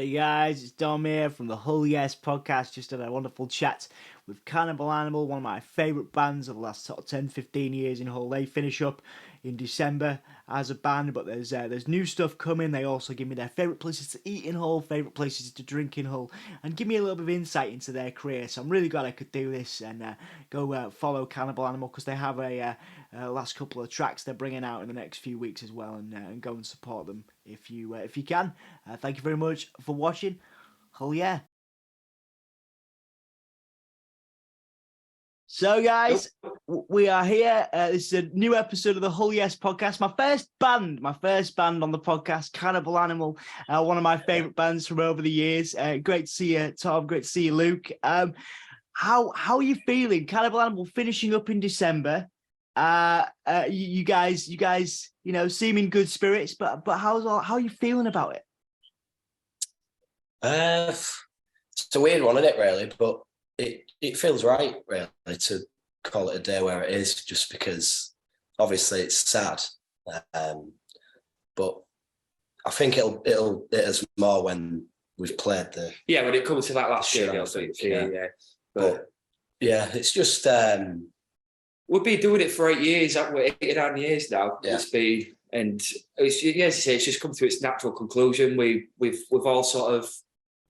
Hey guys, it's Dom here from the Hull Yes podcast. Just had a wonderful chat with Cannibal Animal, one of my favourite bands of the last sort of 10-15 years in Hull. They finish up in December as a band, but there's new stuff coming. They also give me their favourite places to eat in Hull, favourite places to drink in Hull, and give me a little bit of insight into their career. So I'm really glad I could do this and go follow Cannibal Animal, because they have a last couple of tracks they're bringing out in the next few weeks as well, and go and support them if you can. Thank you very much for watching. Hull yeah. So guys, we are here. This is a new episode of the Hull Yes podcast. My first band on the podcast, Cannibal Animal, one of my favourite bands from over the years. Great to see you, Tom. Great to see you, Luke. How are you feeling? Cannibal Animal finishing up in December. You guys, seem in good spirits, but how are you feeling about it? It's a weird one, isn't it, really? But it feels right, really, to call it a day where it is, just because obviously it's sad. But I think it'll hit us more when we've played the when it comes to that last year. But yeah, it's just we've been doing it for 8 years, haven't we? 8 or 9 years now. Yeah. It's been, and it's, as you say, it's just come to its natural conclusion. We've all sort of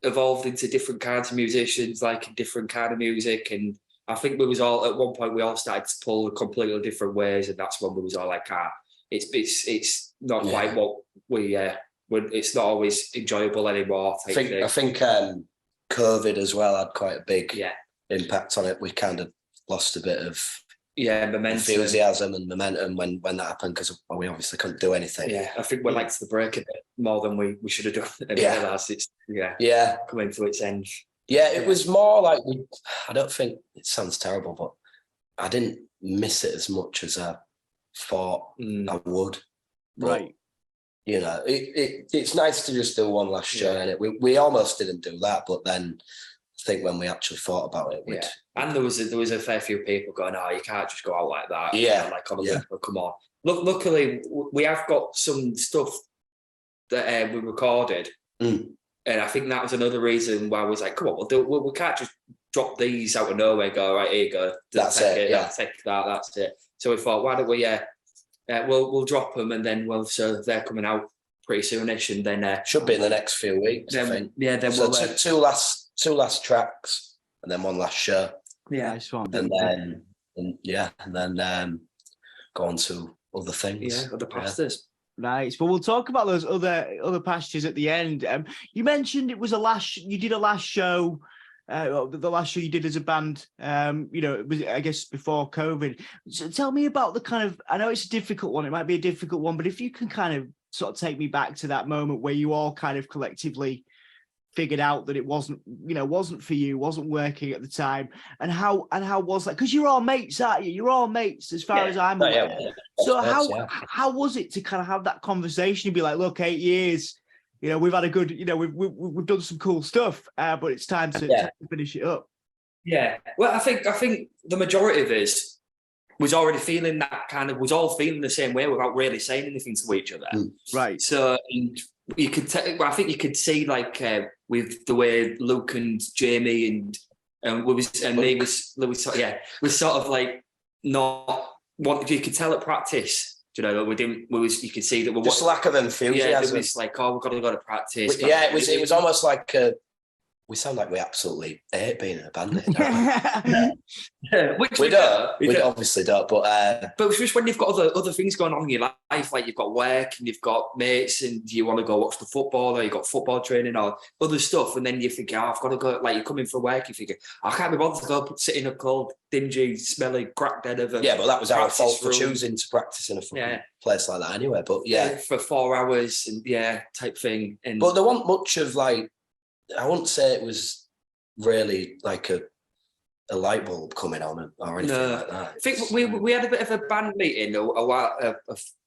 evolved into different kinds of musicians, like different kind of music, and I think we was all at one point we all started to pull completely different ways, and that's when we was all like, it's not quite what we it's not always enjoyable anymore. I think COVID as well had quite a big impact on it. We kind of lost a bit of momentum, enthusiasm and momentum when that happened, because we obviously couldn't do anything. I think we're like to the break a bit more than we should have done, and realised it's coming to its end. It was more like I don't think it sounds terrible, but I didn't miss it as much as I thought I would. Right. But, it's nice to just do one last show, and we almost didn't do that, but then I think when we actually thought about it, and there was a fair few people going, "Oh, you can't just go out like that." Come on. Luckily, we have got some stuff that we recorded, and I think that was another reason why I was like, "Come on, we can't just drop these out of nowhere and go, right, here you go, that's it. Take that, that's it." So we thought, why don't we? We'll drop them, and then so they're coming out pretty soonish, and then should be in the next few weeks. Then, I think. Then so we'll two last tracks, and then one last show. Nice one. And then go on to other things. Other pastures. Nice. But we'll talk about those other pastures at the end. You mentioned it was you did a last show. The last show you did as a band, it was, I guess, before COVID. So tell me about the kind of, I know it's a difficult one, it might be a difficult one, but if you can kind of sort of take me back to that moment where you all kind of collectively figured out that it wasn't for you, wasn't working at the time, and how was that? Because you're all mates, aren't you? You're all mates as far as I'm aware. So how was it to kind of have that conversation and be like, look, 8 years, we've had a good, we've done some cool stuff, but it's time to finish it up. Yeah. Well, I think the majority of us was already feeling that kind of, was all feeling the same way without really saying anything to each other. Right. So you could, I think you could see like with the way Luke and Jamie and me was sort of like not what you could tell at practice. You could see that we're just lack of enthusiasm. Yeah, it was like, we've got to go to practice. It was almost like we sound like we absolutely hate being in a band. Which we don't. We obviously don't, but it's just when you've got other things going on in your life, like you've got work and you've got mates and you want to go watch the football, or you've got football training or other stuff, and then you think, I've got to go. Like, you're coming for work, you think, I can't be bothered to go sit in a cold, dingy, smelly crack den of a but that was our fault for choosing to practice in a fucking place like that anyway. But for 4 hours and type thing. But there wasn't much of like, I wouldn't say it was really like a light bulb coming on or anything like that. I think we had a bit of a band meeting a while,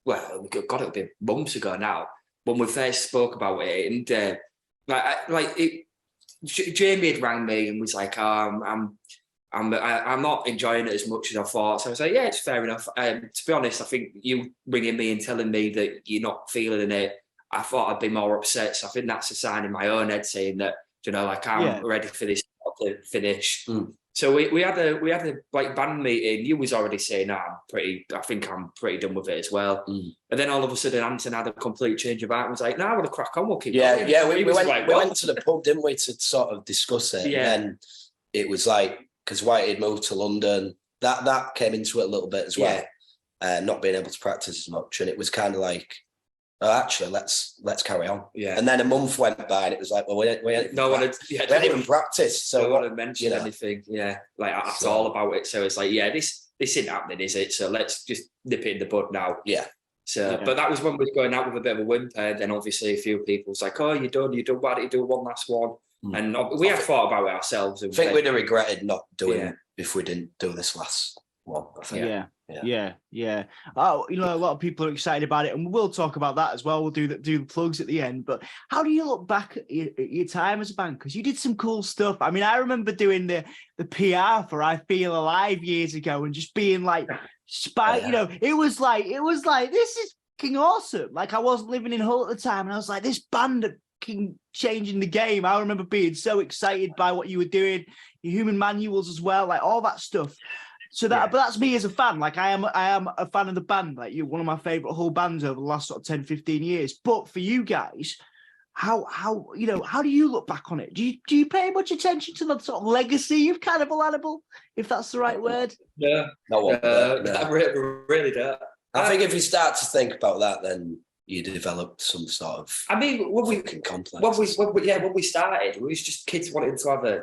God, it'll be months ago now, when we first spoke about it, and Jamie had rang me and was like, I'm not enjoying it as much as I thought. So I was like, it's fair enough. To be honest, I think you ringing me and telling me that you're not feeling it, I thought I'd be more upset. So I think that's a sign in my own head saying that, you know, like I'm ready for this to finish. So we had a like band meeting. You was already saying, I think I'm pretty done with it as well. And then all of a sudden, Anton had a complete change of heart and was like, no, I want to crack on, we'll keep going. We went to the pub, didn't we, to sort of discuss it. And then it was like, because White had moved to London, that came into it a little bit as well. Not being able to practice as much. And it was kind of like, oh, actually, let's carry on. Yeah. And then a month went by, and it was like, well, we didn't even practice. So no one had mentioned anything. Yeah, like at all about it. So it's like, this isn't happening, is it? So let's just nip it in the bud now. Yeah. So, but that was when we were going out with a bit of a whimper. And then obviously a few people was like, oh, you're done. Why don't you do one last one? And we had thought about it ourselves. And I think we'd have regretted not doing if we didn't do this last one. I think. Yeah. Oh, you know, a lot of people are excited about it, and we'll talk about that as well. We'll do the plugs at the end. But how do you look back at your time as a band? Because you did some cool stuff. I mean, I remember doing the PR for I Feel Alive years ago, and just being like, you know, it was like this is fucking awesome. Like I wasn't living in Hull at the time, and I was like, this band are fucking changing the game. I remember being so excited by what you were doing, your human manuals as well, like all that stuff. So but that's me as a fan. Like I am a fan of the band. Like you're one of my favorite Hull bands over the last sort of 10, 15 years. But for you guys, how do you look back on it? Do you pay much attention to the sort of legacy of Cannibal Animal, if that's the right word? Yeah, I really don't. I think if you start to think about that, then you develop some sort of. I mean, when we started, we was just kids wanting to have a.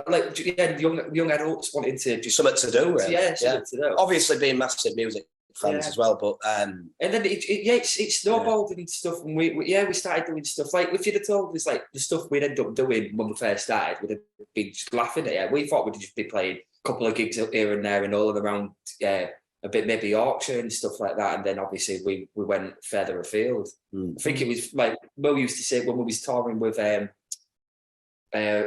Like young adults wanting to just something to do, really. Something to do. Obviously, being massive music fans as well, but and then it snowballed into stuff, and we started doing stuff. Like if you'd have told us like the stuff we'd end up doing when we first started, we'd have been just laughing at it. We thought we'd just be playing a couple of gigs here and there and all around a bit, maybe Yorkshire and stuff like that. And then obviously we went further afield. I think it was like Mo used to say when we was touring with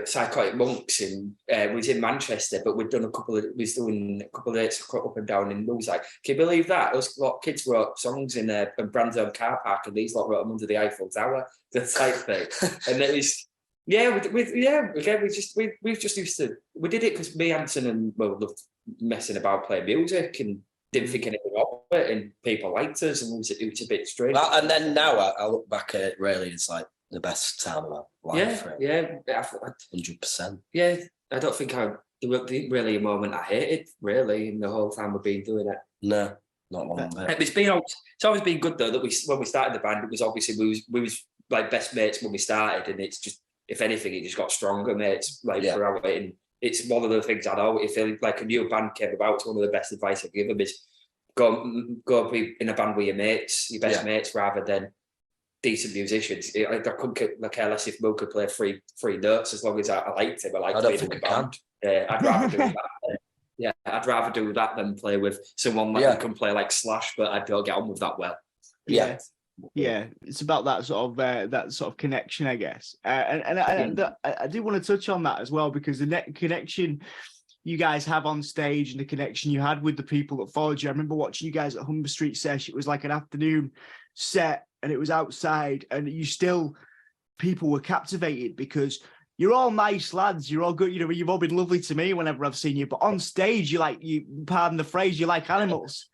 Psychotic Monks, and we was in Manchester, but we was doing a couple of dates up and down, and we was like, can you believe that? Those kids wrote songs in a Brandsome car park, and these lot wrote them under the Eiffel Tower, the type thing. And it was, we just used to, we did it because me, Anton, and Mo loved messing about playing music and didn't think anything of it, and people liked us, and it was a bit strange. Well, and then now I look back at it, really, it's like the best time of my life. 100%. Yeah, I don't think there wasn't really a moment I hated, really, in the whole time we've been doing it. No, not one bit. It's always been good, though, that when we started the band, it was obviously, we was like best mates when we started, and it's just, if anything, it just got stronger mates, throughout it, and it's one of the things I know, if like a new band came about, it's one of the best advice I give them is go be in a band with your mates, your best mates, rather than decent musicians. I couldn't care less if Mo could play three notes as long as I liked him. I don't think I can. I'd rather do that. I'd rather do that than play with someone that can play like Slash, but I don't get on with that well. Yeah, it's about that sort of connection, I guess. And I do want to touch on that as well, because the connection you guys have on stage and the connection you had with the people that followed you. I remember watching you guys at Humber Street Sesh. It was like an afternoon set, and it was outside, and people were captivated because you're all nice lads. You're all good. You know, you've all been lovely to me whenever I've seen you, but on stage, pardon the phrase, you're like animals.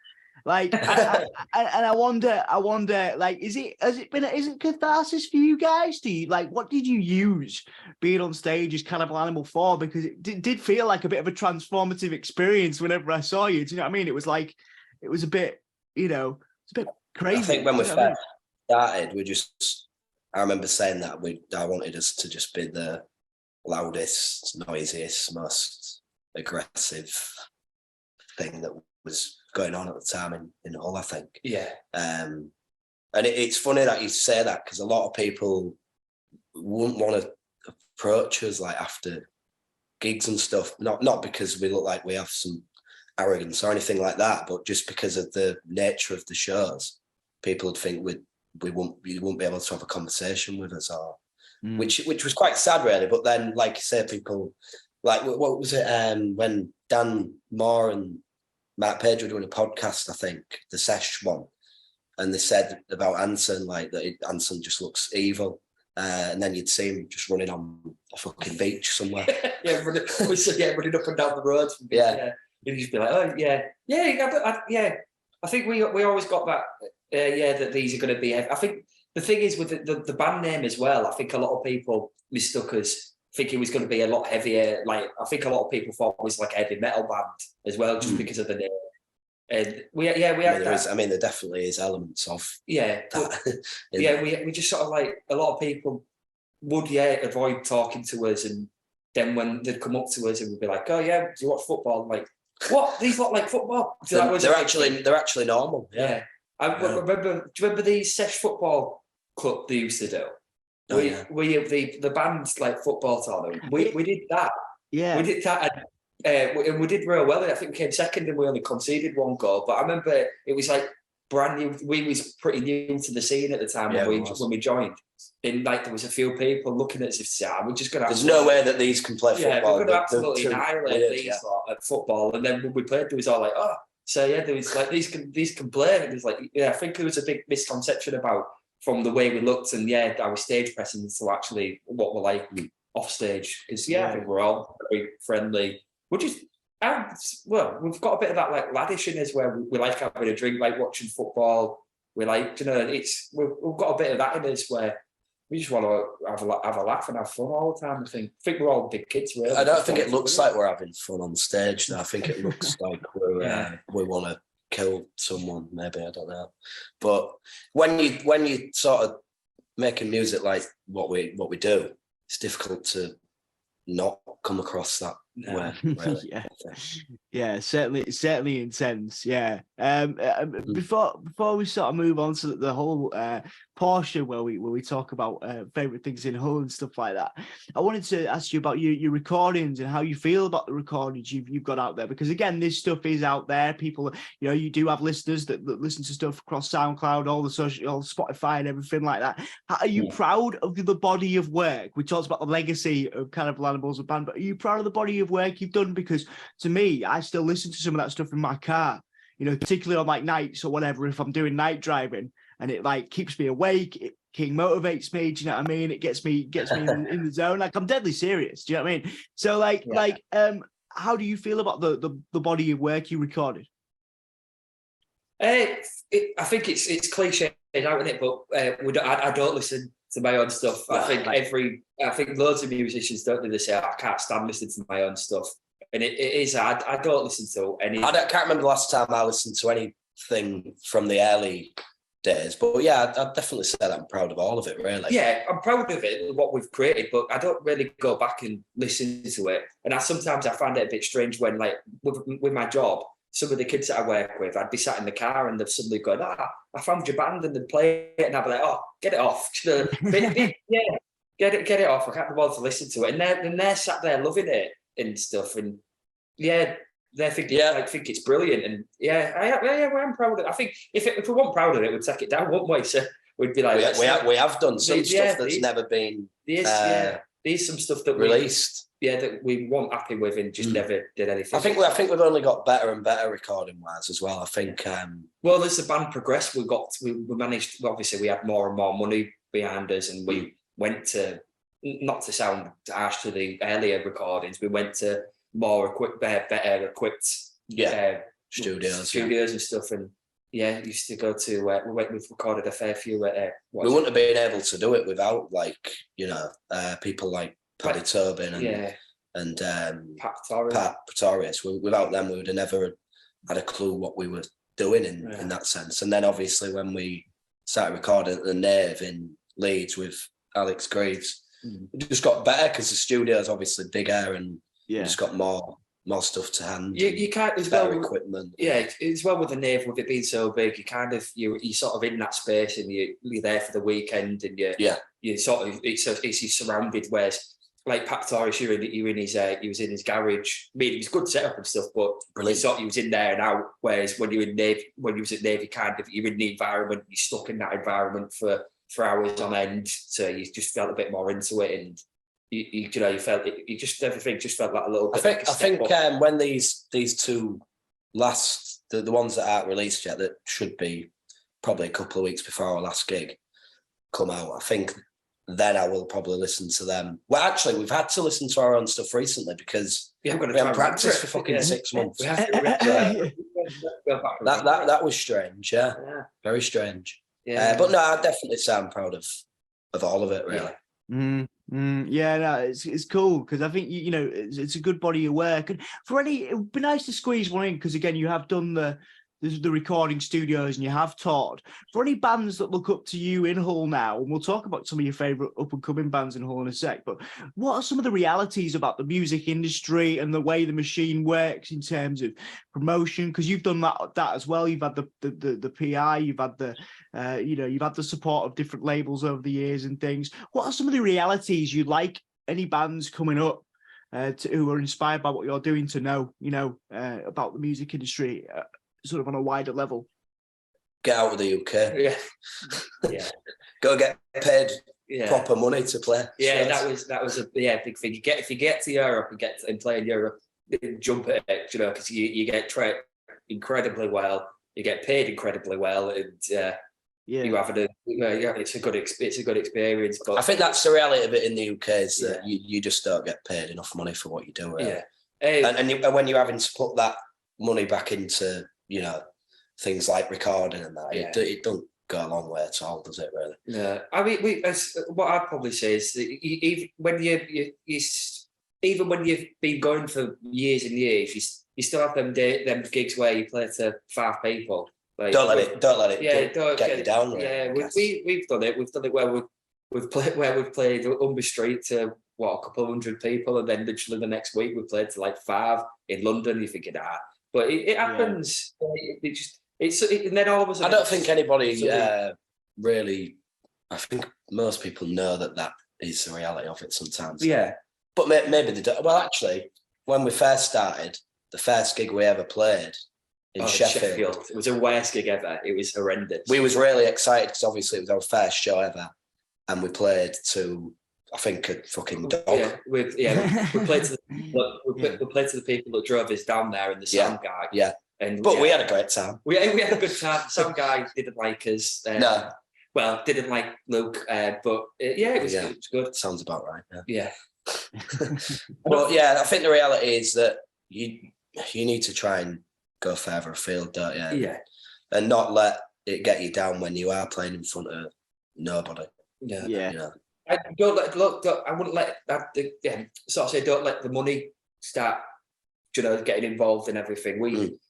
Like, and I wonder, like, is it catharsis for you guys? What did you use being on stage as Cannibal Animal for? Because it did feel like a bit of a transformative experience whenever I saw you. Do you know what I mean? It was like, it was a bit, it's a bit crazy. I think when we first started, I remember saying that I wanted us to just be the loudest, noisiest, most aggressive thing that was going on at the time in Hull, I think. Yeah. And it's funny that you say that, because a lot of people wouldn't want to approach us like after gigs and stuff, not because we look like we have some arrogance or anything like that, but just because of the nature of the shows, people would think you wouldn't be able to have a conversation with us, or which was quite sad, really. But then, like you say, people like, what was it when Dan Moore and Matt Page were doing a podcast, I think the Sesh one, and they said about Anson, like that Anson just looks evil. And then you'd see him just running on a fucking beach somewhere. running up and down the road. Yeah. You'd just be like, oh yeah. I think we always got that. That these are going to be. I think the thing is with the band name as well. I think a lot of people mistook us thinking it was going to be a lot heavier. Like I think a lot of people thought it was like a heavy metal band as well, just because of the name. And we had that. There definitely is elements of that. We just sort of like a lot of people would avoid talking to us, and then when they'd come up to us and we'd be like, oh yeah, do you watch football? I'm like, what? These look like football? They're actually normal. Yeah. I remember. Do you remember the Sesh football club they used to do? The band's like football tournament. We did that. Yeah, we did that. And we did real well. I think we came second and we only conceded one goal. But I remember it was like brand new. We was pretty new to the scene at the time when we joined. And like there was a few people looking at us and saying, we're just going to... There's no way that these can play football. Yeah, we're going to absolutely annihilate these at football. And then when we played, there was all like, oh. So yeah, there was like, these can play. And it was like, I think there was a big misconception about from the way we looked and our stage presence to actually what we're like off stage. Because I think we're all very friendly. We're just, we've got a bit of that like laddish in us where we like having a drink, like watching football. We like, we've got a bit of that in us where we just want to have a laugh and have fun all the time. I think we're all big kids. Really. I don't think it looks like we're having fun on stage. I think it looks like we want to kill someone. Maybe, I don't know. But when you sort of making music like what we do, it's difficult to not come across that way. Really. certainly intense. Before we sort of move on to the whole portion where we talk about favorite things in Hull and stuff like that, I wanted to ask you about your recordings and how you feel about the recordings you've got out there, because again, this stuff is out there. People, you do have listeners that listen to stuff across SoundCloud, all the social, Spotify and everything like that. Are you proud of the body of work? We talked about the legacy of Cannibal Animal as a band, but are you proud of the body of work you've done? Because to me, I still listen to some of that stuff in my car, particularly on like nights or whatever, if I'm doing night driving, and it like keeps me awake, it motivates me, do you know what I mean? It gets me in the zone. Like I'm deadly serious, do you know what I mean? So how do you feel about the body of work you recorded? I think it's cliche now, isn't it? But I don't listen to my own stuff. I think loads of musicians don't do the same. I can't stand listening to my own stuff. And it is, I don't listen to any... I can't remember the last time I listened to anything from the early days, but I'd definitely say that I'm proud of all of it, really. Yeah, I'm proud of it, what we've created, but I don't really go back and listen to it. And sometimes I find it a bit strange when, like, with my job, some of the kids that I work with, I'd be sat in the car and they've suddenly gone, I found your band, and they'd play it, and I'd be like, oh, get it off. Get it off. I can't be bothered to listen to it. And they're sat there loving it and stuff. And they think it's brilliant. And I'm proud of it. I think if we weren't proud of it, we'd take it down, wouldn't we? So we'd be like, we have done some stuff that's never been there's some stuff that released. That we weren't happy with and just never did anything. I think we've only got better and better recording wise as well. I think. Well, as the band progressed, we managed. Obviously, we had more and more money behind us, and we went to, not to sound harsh to the earlier recordings, we went to more better equipped studios and stuff. And used to go to. We've recorded a fair few. We wouldn't have been able to do it without people like Paddy Tobin and Pat Pretorius. Without them, we would have never had a clue what we were doing in that sense. And then obviously when we started recording at the Nave in Leeds with Alex Greaves, it just got better because the studio's obviously bigger and just got more stuff to hand. You can't as better well equipment. Yeah, as well with the Nave, with it being so big, you kind of you're sort of in that space and you're there for the weekend and you sort of it's surrounded. Whereas like Pat Torres, he was in his garage. I mean, it was good setup and stuff, but he was in there and out. Whereas when you was at Navy, kind of you're in the environment, you're stuck in that environment for hours on end. So you just felt a bit more into it, and you felt it. You just everything just felt like a little bit. I think when these two last the ones that aren't released yet that should be probably a couple of weeks before our last gig come out, I think then I will probably listen to them. Well, actually, we've had to listen to our own stuff recently because we haven't practiced for fucking 6 months. That was strange, yeah. Very strange. Yeah. But no, I'd definitely say I'm proud of all of it, really. Yeah, no, it's cool because I think you know it's a good body of work. And it would be nice to squeeze one in because again, you have done the recording studios and you have taught. For any bands that look up to you in Hull now, and we'll talk about some of your favourite up and coming bands in Hull in a sec. But what are some of the realities about the music industry and the way the machine works in terms of promotion? Because you've done that as well. You've had the PI, you've had you've had the support of different labels over the years and things. What are some of the realities you'd like any bands coming up who are inspired by what you're doing to know, about the music industry? Sort of on a wider level. Get out of the UK. Yeah. Go get paid proper money to play. Yeah, shows. that was a big thing. If you get to Europe and play in Europe, jump at it, because you get treated incredibly well, you get paid incredibly well, and you have it's a good experience. But I think that's the reality of it in the UK is that you just don't get paid enough money for what you do. Really. Yeah, and when you're having to put that money back into things like recording and that, it don't go a long way at all, does it? Really? Yeah, I mean, what I'd probably say is that even when you've been going for years and years, you still have them gigs where you play to 5 people. Like, don't let it get you down. Really, yeah, we've done it. We've done it where we've played Humber Street to a couple of hundred people, and then literally the next week we played to like 5 in London. You're thinking, but it happens. And then all of a sudden, I don't think anybody really. I think most people know that is the reality of it sometimes. Yeah, but maybe they don't. Well, actually, when we first started, the first gig we ever played in Sheffield, it was the worst gig ever. It was horrendous. We was really excited because obviously it was our first show ever, and we played to, I think, a fucking dog. We played to the people that drove us down there, and the sound guy. Yeah. But we had a great time. We had a good time. Some guy didn't like us. No. Well, didn't like Luke, but it was good. Sounds about right. Yeah. But I think the reality is that you need to try and go further afield, don't you? Yeah. And not let it get you down when you are playing in front of nobody. Yeah. I wouldn't let that. Don't let the money start, getting involved in everything.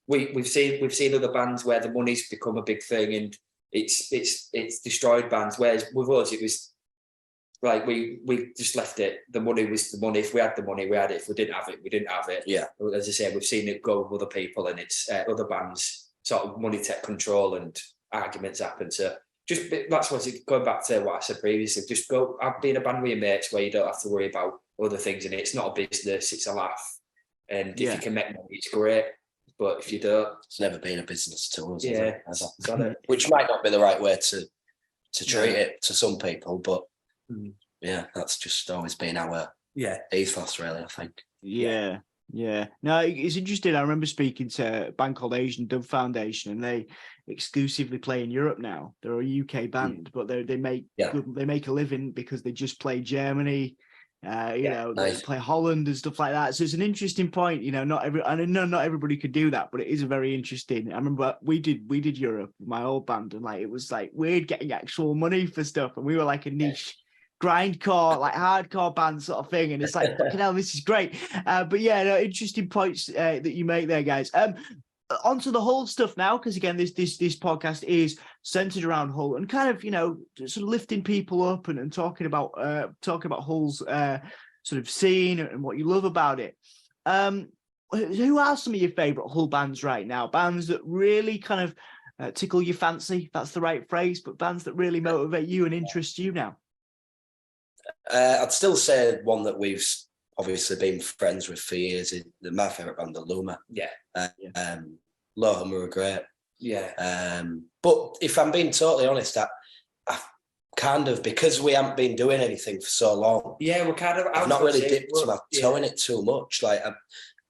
We've seen other bands where the money's become a big thing and it's destroyed bands. Whereas with us, it was like we just left it. The money was the money. If we had the money, we had it. If we didn't have it, we didn't have it. Yeah. As I say, we've seen it go with other people, and it's other bands sort of money take control and arguments happen. So that's what's going back to what I said previously. Just go be in a band with your mates where you don't have to worry about other things, and it's not a business; it's a laugh. And if you can make money, it's great. But if you don't, it's never been a business to us. Which might not be the right way to treat it to some people, but that's just always been our ethos, really. I think. Yeah. No, it's interesting. I remember speaking to a band called Asian Dub Foundation, and they exclusively play in Europe now. They're a UK band, but they make a living because they just play Germany. They play Holland and stuff like that. So it's an interesting point. Not everybody could do that, but it is a very interesting. I remember we did Europe, my old band, and it was weird getting actual money for stuff, and we were like a niche grindcore, hardcore band sort of thing, and it's fucking hell, this is great. But interesting points that you make there, guys. Onto the Hull stuff now, because again, this podcast is centered around Hull and kind of sort of lifting people up and talking about Hull's sort of scene and what you love about it. Who are some of your favorite Hull bands right now? Bands that really kind of tickle your fancy, if that's the right phrase, but bands that really motivate you and interest you now. I'd still say one that we've obviously been friends with for years is my favourite band, the Luma. Loham were great. But if I'm being totally honest, I kind of, because we haven't been doing anything for so long. Yeah, we're kind of. I've not really dipped my toe in it too much,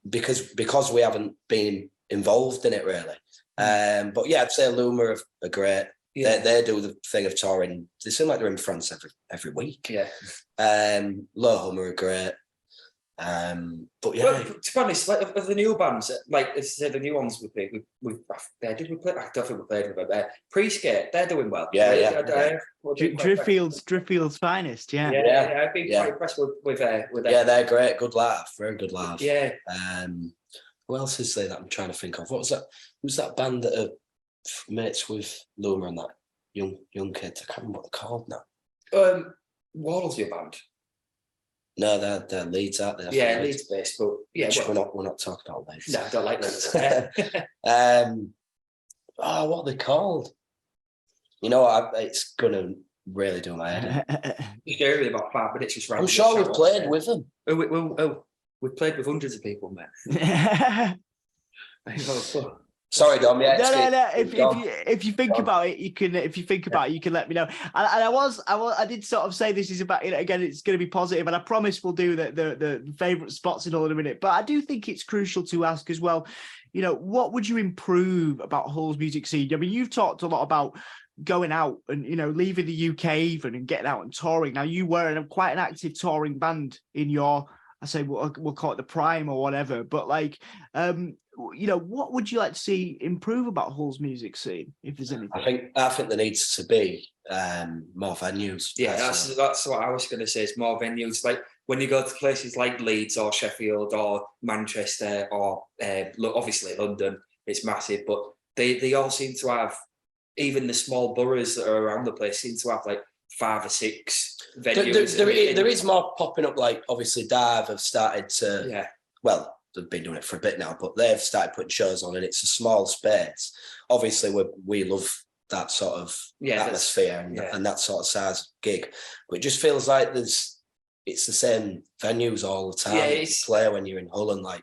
because we haven't been involved in it really. But I'd say Luma are great. They do the thing of touring. They seem like they're in France every week. Yeah. Low Hummer are great. But yeah, well, to be honest, like of the new bands, like as I said, the new ones we played, did we play? I don't think we played with them. Pre-skate, they're doing well. Driftfield's finest, yeah. I've been quite impressed with them. Yeah, they're great. Good laugh, very good laugh. Yeah. Who else is there that I'm trying to think of? What was that? Who's that band that are mates with Luma and that young kids? I can't remember what they're called now. Wall's your band? No, they're Leeds, aren't they? Yeah, Leeds based, but yeah, we're not talking about Leeds. No, I don't like Leeds. What are they called? You know, it's gonna really do my head in. Just hear about 5 minutes. Just I'm sure we've played with them. We've played with hundreds of people, man. Sorry, Dom. Yeah, no. If you think about it, you can. If you think about it, you can let me know. And I did sort of say this is about, again, it's going to be positive, and I promise we'll do the favourite spots in all in a minute. But I do think it's crucial to ask as well. What would you improve about Hull's music scene? I mean, you've talked a lot about going out and leaving the UK even and getting out and touring. Now, you were in quite an active touring band in your, I say we'll call it the prime or whatever. But what would you like to see improve about Hull's music scene, if there's anything? I think there needs to be more venues. Yeah, that's what I was going to say. Is more venues. Like when you go to places like Leeds or Sheffield or Manchester or obviously London, it's massive. But they all seem to have, even the small boroughs that are around the place seem to have like 5 or 6 venues. There is more popping up. Like obviously, Dive have started to. Yeah. Well, they've been doing it for a bit now, but they've started putting shows on, and it's a small space. Obviously, we love that sort of atmosphere and that sort of size gig, but it just feels like it's the same venues all the time. You play when you're in Hull, and like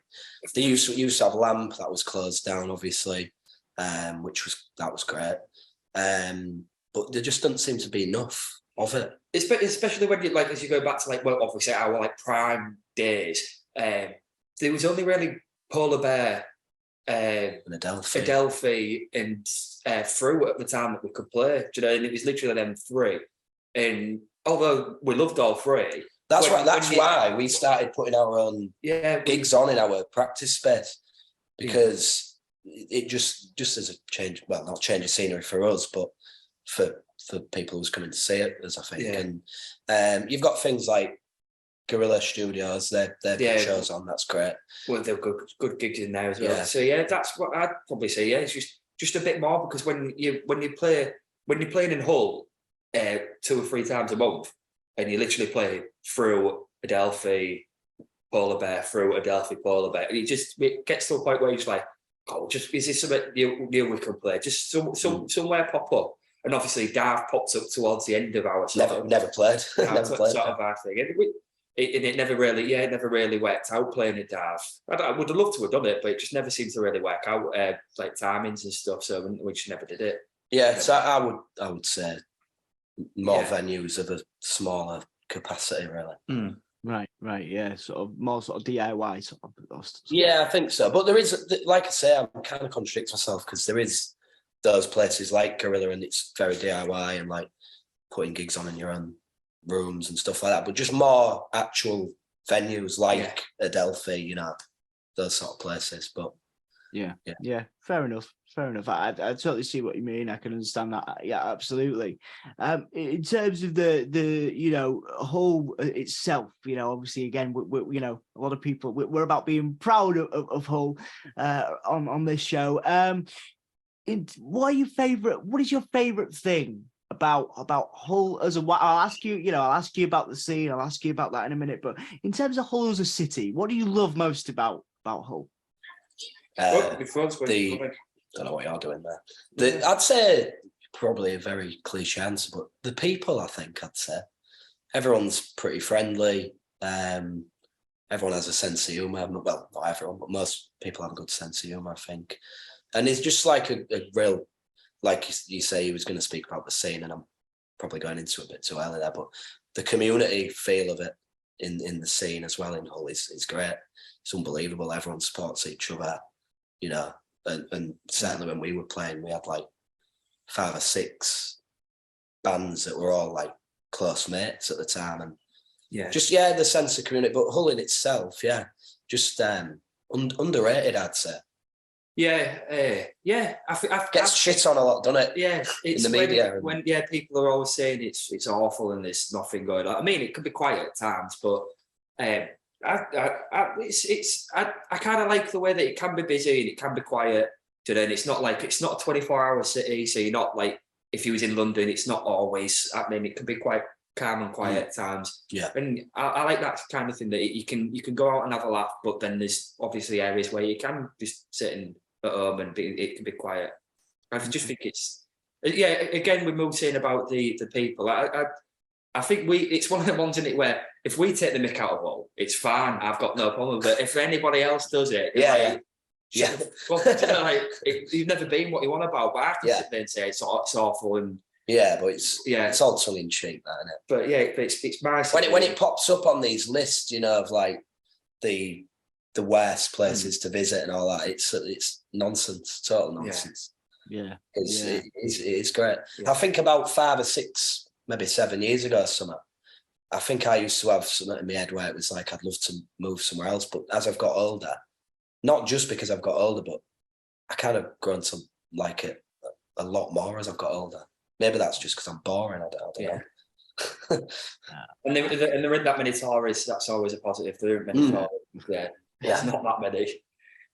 they used to have Lamp that was closed down, obviously, which was great. But there just doesn't seem to be enough of it. Especially when you as you go back to obviously our prime days. There was only really Polar Bear, and Adelphi, and Through at the time that we could play. And it was literally them 3. And although we loved all 3, that's why we started putting our own gigs on in our practice space, because it just as a change. Well, not change of scenery for us, but for people who's coming to see it, as I think. And you've got things like Guerrilla Studios, they put shows on. That's great. Well, they've got good gigs in there as well. So that's what I'd probably say. Yeah, it's just a bit more, because when you're playing in Hull 2 or 3 times a month, and you literally play Through, Adelphi, Polar Bear, Through, Adelphi, Polar Bear, and it gets to a point where you're just like, is this something new we can play? Just somewhere pop up. And obviously, Darth pops up towards the end of our never played. Never played sort of our thing. And it never really worked out playing at Darth. I would have loved to have done it, but it just never seemed to really work out, like timings and stuff. So we just never did it. Yeah, so I would say more venues of a smaller capacity, really. Right, yeah, sort of more sort of DIY sort of stuff. Yeah, I think so. But there is, like I say, I'm kind of contradicting myself, because there is those places like Guerrilla, and it's very DIY and like putting gigs on in your own rooms and stuff like that, but just more actual venues like Adelphi, those sort of places. But yeah, fair enough. I totally see what you mean. I can understand that. Yeah, absolutely. In terms of the Hull itself, obviously, again, we a lot of people, we're about being proud of Hull on this show. What is your favorite thing about Hull as a? I'll ask you about the scene. I'll ask you about that in a minute. But in terms of Hull as a city, what do you love most about Hull? Don't know what you're doing there. I'd say probably a very cliche answer, but the people, I think I'd say. Everyone's pretty friendly. Everyone has a sense of humour. Well, not everyone, but most people have a good sense of humour, I think. And it's just like a real, like you say, he was going to speak about the scene, and I'm probably going into it a bit too early there, but the community feel of it in the scene as well in Hull is great. It's unbelievable. Everyone supports each other, and certainly when we were playing, we had like 5 or 6 bands that were all like close mates at the time, and just the sense of community. But Hull in itself, just underrated, I'd say. Gets shit on a lot, doesn't it? Yeah, it's in the media. When people are always saying it's awful and there's nothing going on. I mean, it could be quiet at times, but I kind of like the way that it can be busy and it can be quiet. And then it's not a 24-hour city, so you're not like, if you was in London, it's not always happening. It can be quite calm and quiet at times. Yeah, and I like that kind of thing, that you can go out and have a laugh, but then there's obviously areas where you can just sit at home and it can be quiet. I just think it's again, we moved in about the people. I think it's one of the ones in it where if we take the mick out of all, it's fine. I've got no problem. But if anybody else does it, well, you've never been what you want about. But I have to sit there and say it's awful, and but it's all tongue in cheek, that, isn't it? But it's nice when it pops up on these lists, of like the worst places to visit and all that. It's nonsense, total nonsense. It's great. I think about 5 or 6, maybe 7 years ago or something, I think I used to have something in my head where it was like I'd love to move somewhere else. But as I've got older, not just because I've got older, but I kind of grown to like it a lot more as I've got older. Maybe that's just because I'm boring. I don't know. And there aren't that many tourists. That's always a positive. There aren't many tourists. There's not that many.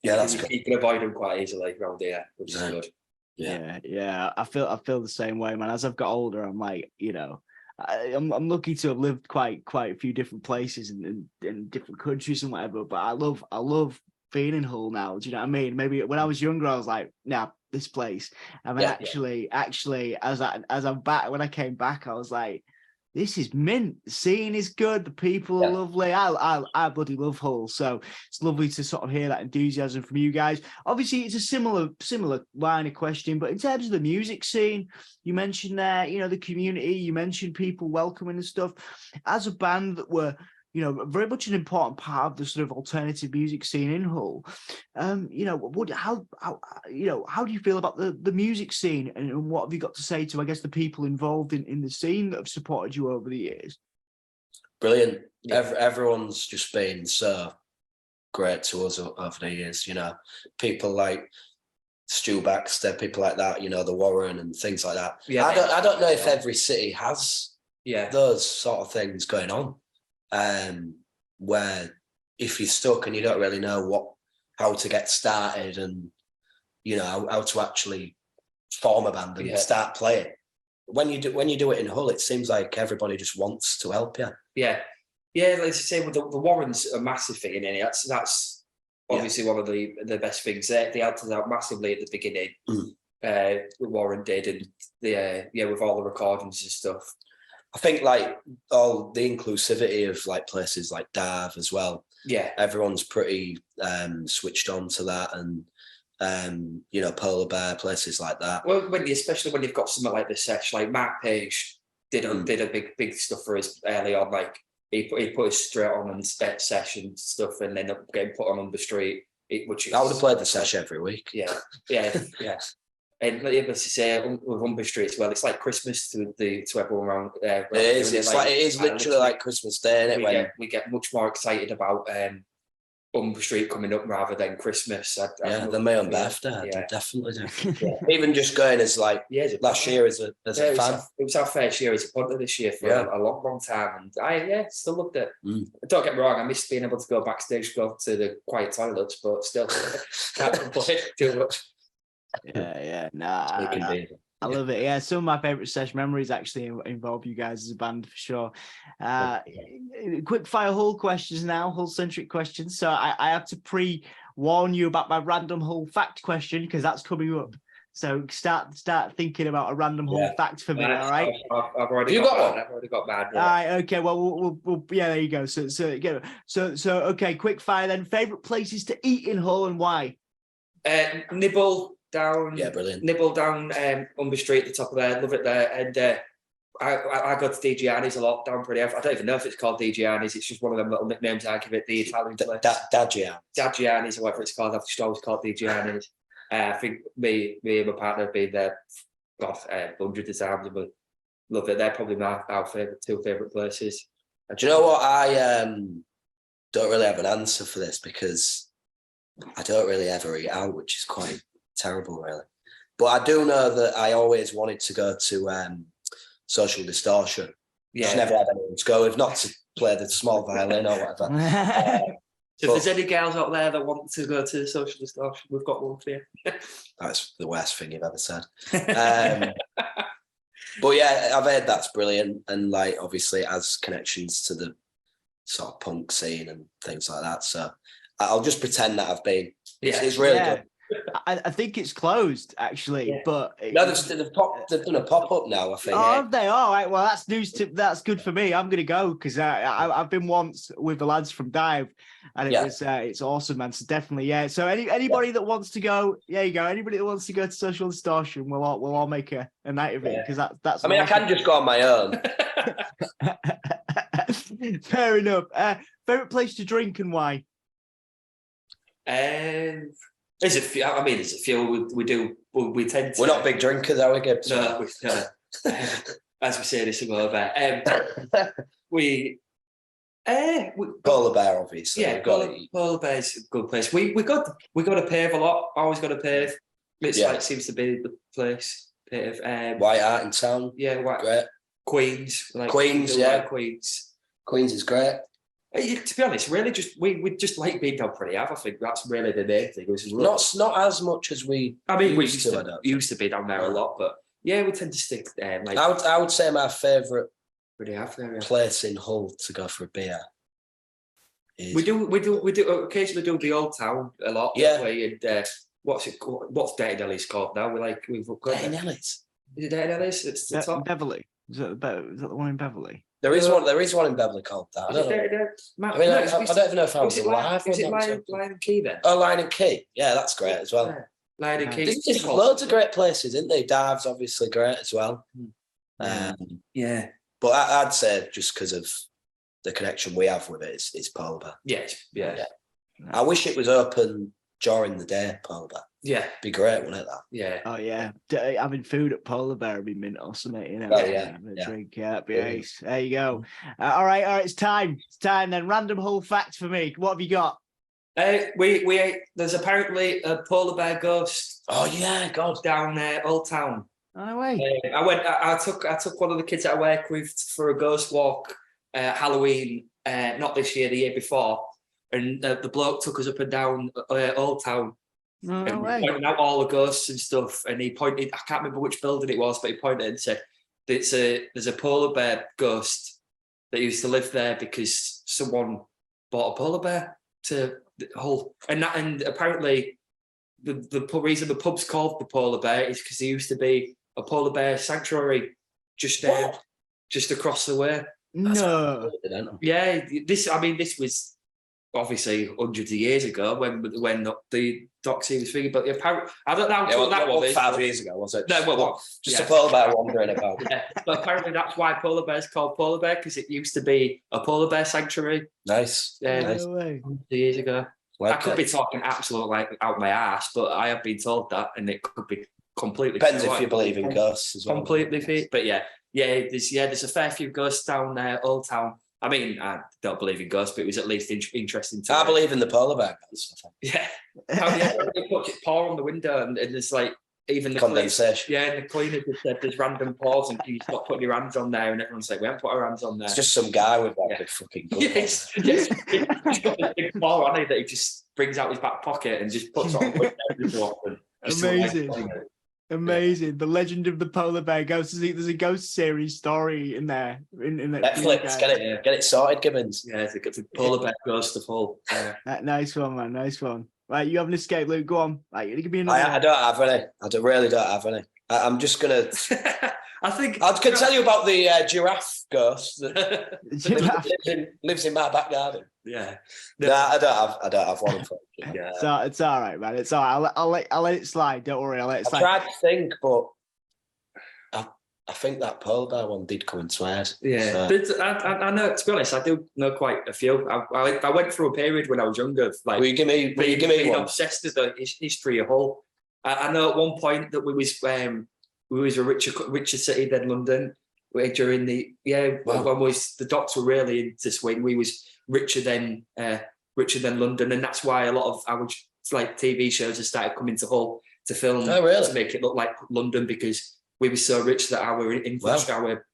Yeah, that's good. You can avoid them quite easily around here, which is good. Yeah. I feel the same way, man. As I've got older, I'm like, I'm lucky to have lived quite a few different places in different countries and whatever. But I love being in Hull now. Do you know what I mean? Maybe when I was younger, I was like, nah, this place. I mean, actually, as I'm back, when I came back, I was like, this is mint. The scene is good. The people are lovely. I bloody love Hull. So it's lovely to sort of hear that enthusiasm from you guys. Obviously, it's a similar line of question, but in terms of the music scene, you mentioned there, the community, you mentioned people welcoming and stuff. As a band that were, very much an important part of the sort of alternative music scene in Hull. How do you feel about the music scene, and what have you got to say to, I guess, the people involved in the scene that have supported you over the years? Brilliant. Everyone's just been so great to us over the years. People like Stu Baxter, people like that. The Warren and things like that. I don't know if every city has those sort of things going on. Where if you're stuck and you don't really know how to get started and how to actually form a band and start playing, when you do it in Hull, it seems like everybody just wants to help you. Like I say, with the Warrens, a massive thing in it. That's obviously one of the best things. They helped us out massively at the beginning. Warren did, and with all the recordings and stuff. I think like all the inclusivity of like places like Darv as well. Yeah, everyone's pretty switched on to that, and Polar Bear, places like that. Well, especially when you've got something like the Sesh, like Mark Page did a big stuff for us early on. Like he put us straight on and Sesh and stuff, and then getting put on the street. I would have played the Sesh every week. Yeah. And as you say, with Humber Street as well, it's like Christmas to everyone around there. It is. It is literally like Christmas Day, isn't it? We get much more excited about Humber Street coming up rather than Christmas. Than my own birthday. Definitely do. Even just going as like last year as a fan. It was our first year as a punter this year for a long time, and I still loved it. Don't get me wrong, I missed being able to go backstage, go to the quiet toilets, but still can't complain too much. I love it. Yeah, some of my favorite Sesh memories actually involve you guys as a band for sure. Quick fire Hull questions now, Hull centric questions. So I have to pre-warn you about my random Hull fact question, because that's coming up. So start thinking about a random Hull fact for me. All right. I've already got one. I've already got bad. All right. Okay. Well, we'll there you go. So okay. Quick fire then. Favorite places to eat in Hull and why? Nibble down. Yeah, brilliant. Nibble down Humber Street at the top of there. Love it there. And I go to D. Gianni's a lot down pretty. I don't even know if it's called D. Gianni's. It's just one of them little nicknames I give it. The Italian place. Dad Gianni's or whatever it's called. I've just always called D. Gianni's. I think me and my partner have been there God, hundreds of times. But love it. They're probably our two favourite places. Do you know what? I don't really have an answer for this because I don't really ever eat out, which is quite terrible, really. But I do know that I always wanted to go to Social Distortion. Yeah. Just never had anyone to go with, not to play the small violin or whatever. So if there's any girls out there that want to go to Social Distortion, we've got one for you. That's the worst thing you've ever said. But yeah, I've heard that's brilliant, and like obviously it has connections to the sort of punk scene and things like that. So I'll just pretend that I've been. It's really good. I think it's closed actually, but no, they've done a pop up now. I think. Oh, have they? All right. Well, that's news. That's good for me. I'm gonna go because I've been once with the lads from Dive, and it's awesome, man. So definitely, yeah. So anybody that wants to go, there you go. Anybody that wants to go to Social Distortion, we'll all make a night of it because that's. I mean, awesome. I can just go on my own. Fair enough. Favorite place to drink and why? There's a few. I mean, there's a few. We tend to. We're not big drinkers, are we, Gibbs? No, as we say this a little bit. We Polar Bear, obviously. Yeah, Polar Bear's a good place. We got to Pave a lot. Always got to Pave. It's like seems to be the place. Pave. White Art in town. Yeah, great. Queens. Queens, yeah. Queens. Queens is great. To be honest, really, we just like being down Pretty Ave. I think that's really the main thing. Not as much as we. I mean, we used to be down there a lot, but yeah, we tend to stick. I would say my favourite Pretty Ave there, place in Hull to go for a beer. We do occasionally do the Old Town a lot. Yeah. And what's it called? What's Dirty Nelly's called now? We've got Dirty Nelly's. Is it Dirty Nelly's? It's the top. Beverley. Is that the one in Beverley? There is one in Beverley called that. I don't even know if I was alive. Is it Lion and Key then? Oh, Lion and Key. Yeah, that's great as well. Yeah. Lion and Key. There's loads of great places, isn't there? Dive's obviously great as well. Yeah. But I'd say just because of the connection we have with it, it's Polar Bear. Yeah. I wish it was open during the day, Polar Bear. Yeah. Be great, wouldn't it, that? Yeah. Oh, yeah. Having food at Polar Bear would be mint or something, you know. Oh, yeah. Drink, that'd be ace. There you go. All right, it's time. It's time then. Random Hull fact for me. What have you got? There's apparently a Polar Bear ghost. Oh, yeah, God. Down there, Old Town. No way. I took one of the kids that I work with for a ghost walk Halloween, not this year, the year before. And the bloke took us up and down Old Town. No and way. Pointing out all the ghosts and stuff, and he pointed. I can't remember which building it was, but he pointed and said, "There's a polar bear ghost that used to live there because someone bought a polar bear to Hull." And apparently, the reason the pub's called the Polar Bear is because there used to be a polar bear sanctuary just across the way. No. Yeah, this was obviously hundreds of years ago when the doxy was figured, but apparently I don't know that was 5 years ago, was it? No, just a polar bear wandering about. Yeah, but apparently that's why polar bear's called Polar Bear, because it used to be a polar bear sanctuary. Nice. No way. 100 years ago. I could be talking absolutely out my ass, but I have been told that, and it could be completely. Depends if you believe in ghosts as well. Completely fit, but there's a fair few ghosts down there, Old Town. I mean, I don't believe in ghosts, but it was at least interesting. I believe in the polar bear ghosts. Yeah. They put its paw on the window, and it's like even the condensation. And the cleaner just said there's random paws, and you stop putting your hands on there, and everyone's like, we haven't put our hands on there. It's just some guy with like a fucking gun. Yes. He's got this big paw on it that he just brings out his back pocket and just puts on the window every so often. Amazing. The legend of the polar bear ghost. There's a ghost series story in there. In Netflix, get it sorted, Gibbons. Yeah, the polar bear ghost of Hull. Nice one, man. Nice one. Right, you have an escape, Luke. Go on. Right, give me another. I don't have any. Really don't have any. I'm just gonna. I think I can tell you about the giraffe ghost that lives in my back garden. Yeah. No, I don't have one. Yeah. So it's all right, man. It's all right. I'll let it slide. Don't worry. I'll let it slide. I tried to think, but I think that polar bear one did come into my head. Yeah. So. I know. To be honest, I do know quite a few. I went through a period when I was younger. Like, will you give me one? Obsessed with the history of Hull. I know at one point that we was a richer city than London. During the when the Docks were really into swing, we was richer than London, and that's why a lot of our like TV shows have started coming to Hull to film to make it look like London, because we were so rich that our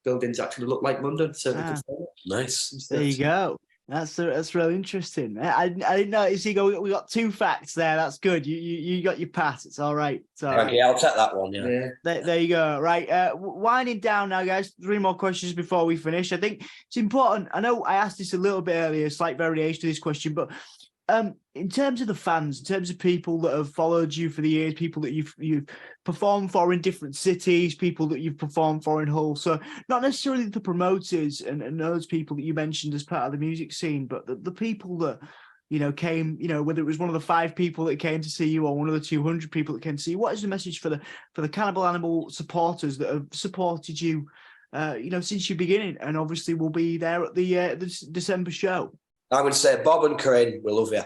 buildings actually look like London. So they could film it. Nice. There you go. That's really interesting. I didn't notice we got 2 facts there. That's good. You got your pass. It's all right. It's all right. Yeah, I'll take that one. Yeah. There you go. Right. Winding down now, guys. 3 more questions before we finish. I think it's important. I know I asked this a little bit earlier, slight variation to this question, but in terms of the fans, in terms of people that have followed you for the years, people that you've performed for in different cities, people that you've performed for in Hull, so not necessarily the promoters and those people that you mentioned as part of the music scene, but the people that came, whether it was one of the 5 people that came to see you or one of the 200 people that came to see you, what is the message for the Cannibal Animal supporters that have supported you since your beginning, and obviously will be there at the December show? I would say Bob and Corinne, we love you.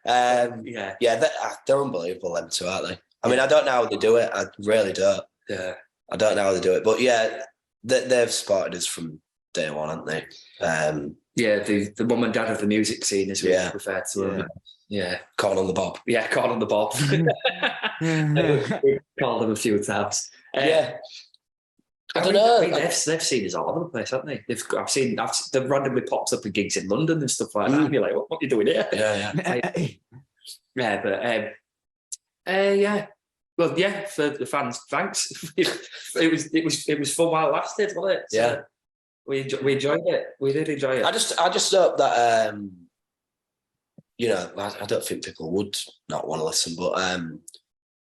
They're unbelievable, them two, aren't they? I mean, I don't know how they do it. I really don't. Yeah. I don't know how they do it. But yeah, they've supported us from day one, haven't they? The mum and dad of the music scene, as we refer to them. Yeah. Corn on the Bob. Yeah, Corn on the Bob. We've called them a few times. I don't know. They've seen us all over the place, haven't they? They've randomly popped up at gigs in London and stuff like that. And you're like, what are you doing here? Well, yeah, for the fans, thanks. it was fun while it lasted, wasn't it? So we enjoyed it. We did enjoy it. I just hope that I don't think people would not want to listen, but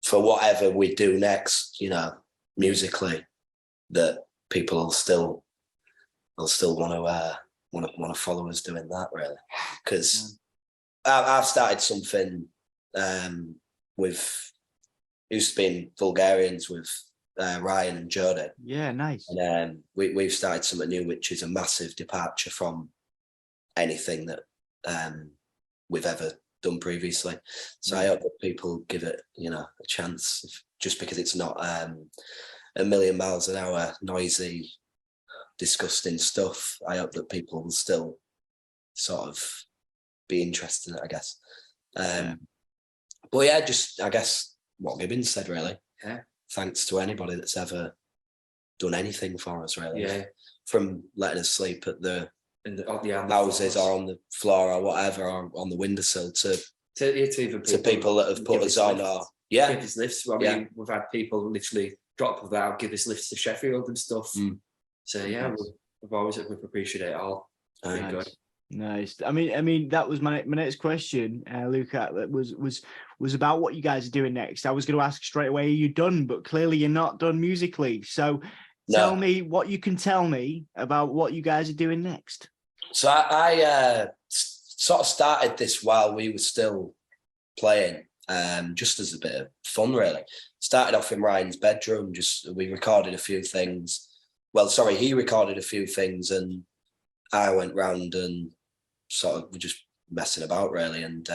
for whatever we do next, musically, that people will still want to follow us doing that, really, because I've started something with used to be in Bulgarians with Ryan and Joad. Yeah, nice. And we've started something new, which is a massive departure from anything that we've ever done previously. So I hope that people give it, a chance, just because it's not a million miles an hour, noisy, disgusting stuff. I hope that people will still sort of be interested in it, I guess. But yeah, just, I guess, what Gibbons said, really. Yeah. Thanks to anybody that's ever done anything for us, really. Yeah. From letting us sleep at the the houses or on the floor or whatever, or on the windowsill, to people that have put us on. Or give us lifts. I mean, we've had people literally drop without give us lifts to Sheffield and stuff. So yeah, we've appreciated it all. Nice. I mean, that was my next question, Luca. That was about what you guys are doing next. I was going to ask straight away, are you done? But clearly, you're not done musically. So tell me what you can tell me about what you guys are doing next. So I sort of started this while we were still playing, just as a bit of fun, really. Started off in Ryan's bedroom. We recorded a few things. Well, sorry, he recorded a few things, and I went round and sort of were just messing about, really, and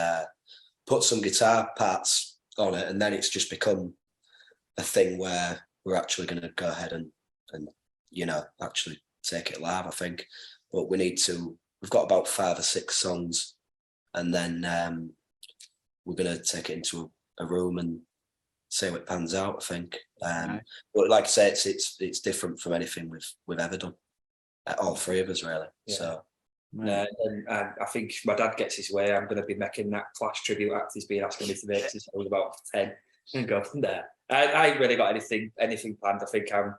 put some guitar parts on it. And then it's just become a thing where we're actually going to go ahead and actually take it live, I think. But we've got about 5 or 6 songs, and then we're going to take it into a room and see how it pans out, I think. But like I say, it's different from anything we've ever done. All 3 of us, really. Yeah. So. And I think my dad gets his way. I'm going to be making that Clash tribute act he's been asking me to make since I was about 10, and go from there. I ain't really got anything planned. I think I'm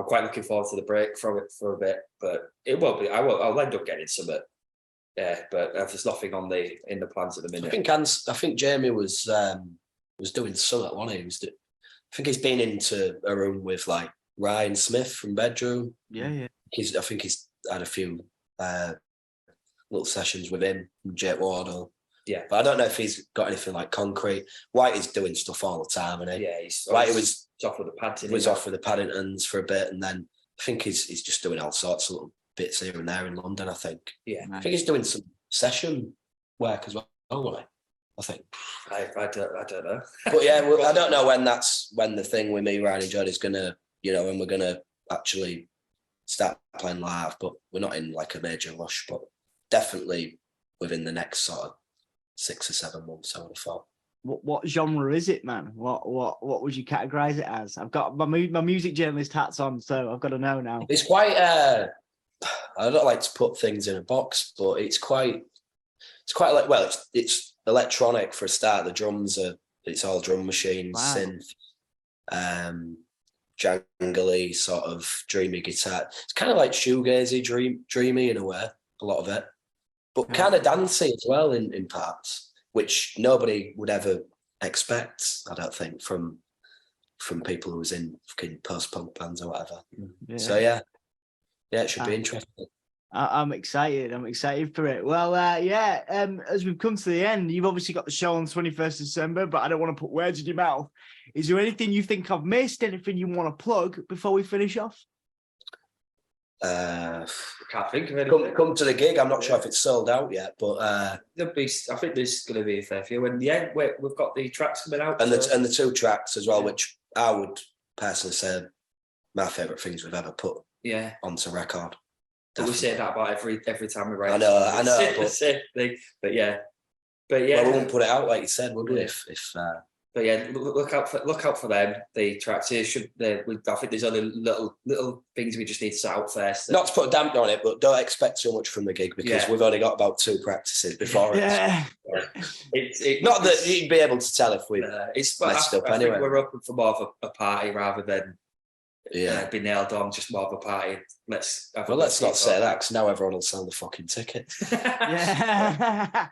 quite looking forward to the break from it for a bit, but it won't be. I'll end up getting some. Yeah, but there's nothing in the plans at the minute. I think Jamie was doing something, wasn't he? I think he's been into a room with like Ryan Smith from Bedroom. Yeah. I think he's had a few little sessions with him and Joad. Yeah, but I don't know if he's got anything like concrete. Whitey's doing stuff all the time, and Whitey was off with the Paddingtons. Was off with the Paddingtons for a bit, and then I think he's just doing all sorts of little bits here and there in London. I think. Yeah, I think he's doing some session work as well. I think. I don't know. But yeah, well, I don't know when the thing with me, Ryan and Joad is gonna, when we're gonna actually start playing live. But we're not in like a major rush. But definitely within the next sort of 6 or 7 months, I would have thought. What genre is it, man? What would you categorize it as? I've got my music journalist hats on, so I've got to know now. It's quite. I don't like to put things in a box, but it's quite like, well, it's electronic for a start. The drums it's all drum machines, Wow. synth, jangly sort of dreamy guitar. It's kind of like shoegazy, dreamy in a way, a lot of it, but kind of dancey as well in parts, which nobody would ever expect, I don't think, from people who was in fucking post-punk bands or whatever. Yeah. So yeah, it should be interesting. I'm excited. I'm excited for it. Well, as we've come to the end, you've obviously got the show on 21st December, but I don't want to put words in your mouth. Is there anything you think I've missed? Anything you want to plug before we finish off? I can't think of anything. Come to the gig. I'm not sure if it's sold out yet, but I think there's going to be a fair few. And yeah, we've got the tracks coming out, and the 2 tracks as well, which I would personally say my favourite things we've ever put onto record. We say that about every time we write. I know, but, same thing. But yeah. Well, we won't put it out like you said, would we? If But yeah, look out for them. The tracks here I think there's other little things we just need to set out first. Not to put a damper on it, but don't expect too much from the gig because we've only got about 2 practices before it. Yeah. It's not that you'd be able to tell if we messed up anyway. I think we're open for more of a party rather than be nailed on, just more of a party. Let's not say that because now everyone will sell the fucking ticket. Yeah.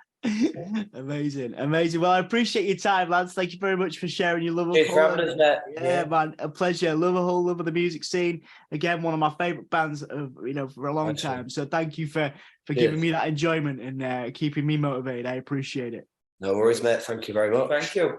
Amazing. Well, I appreciate your time, lads. Thank you very much for sharing your love of man, a pleasure. Love of the music scene. Again, one of my favorite bands of for a long time. So thank you for giving me that enjoyment and keeping me motivated. I appreciate it. No worries, mate. Thank you very much. Thank you.